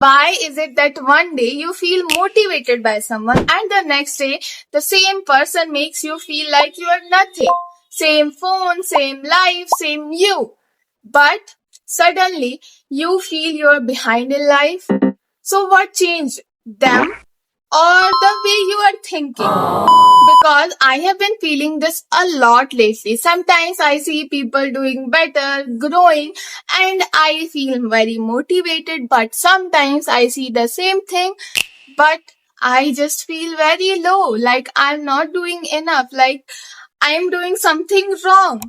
Why is it that one day you feel motivated by someone and the next day the same person makes you feel like you are nothing? Same phone, same life, same you. But suddenly you feel you're behind in life. So what changed? Them or the way you are thinking? Because I have been feeling this a lot lately. Sometimes I see people doing better, growing, and I feel very motivated, but sometimes I see the same thing, but I just feel very low, like I'm not doing enough, like I'm doing something wrong.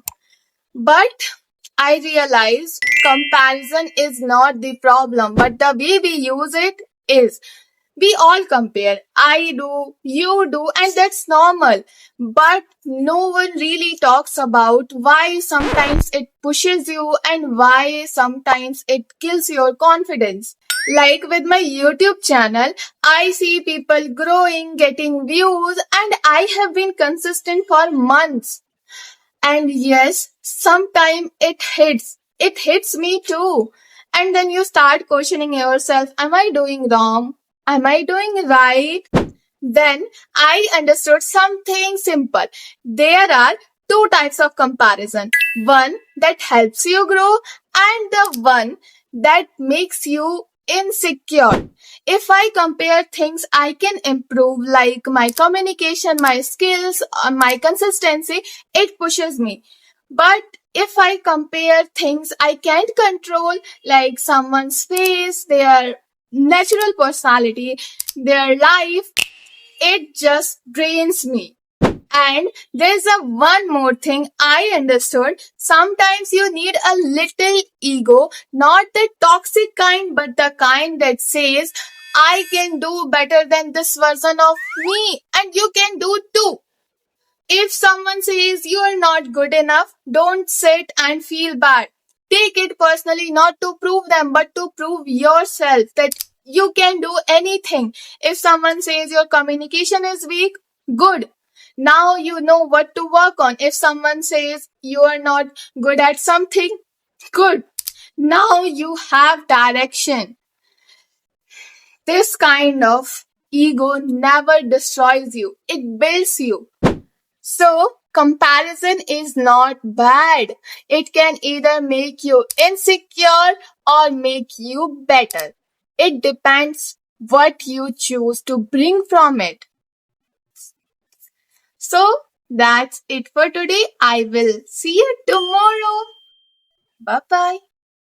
But I realized comparison is not the problem, but the way we use it is. We all compare. I do, you do, and that's normal. But no one really talks about why sometimes it pushes you and why sometimes it kills your confidence. Like with my YouTube channel, I see people growing, getting views, and I have been consistent for months. And yes, sometimes it hits. It hits me too. And then you start questioning yourself, am I doing wrong? Am I doing right? Then I understood something simple. There are two types of comparison. One that helps you grow and the one that makes you insecure. If I compare things I can improve, like my communication, my skills, my consistency, it pushes me. But if I compare things I can't control, like someone's face, their natural personality, their life, it just drains me. And there's a one more thing I understood. Sometimes you need a little ego, not the toxic kind, but the kind that says, I can do better than this version of me, and you can do too. If someone says you are not good enough, don't sit and feel bad. Take it personally, not to prove them, but to prove yourself that you can do anything. If someone says your communication is weak, good. Now you know what to work on. If someone says you are not good at something, good. Now you have direction. This kind of ego never destroys you. It builds you. So, comparison is not bad. It can either make you insecure or make you better. It depends what you choose to bring from it. So, that's it for today. I will see you tomorrow. Bye bye.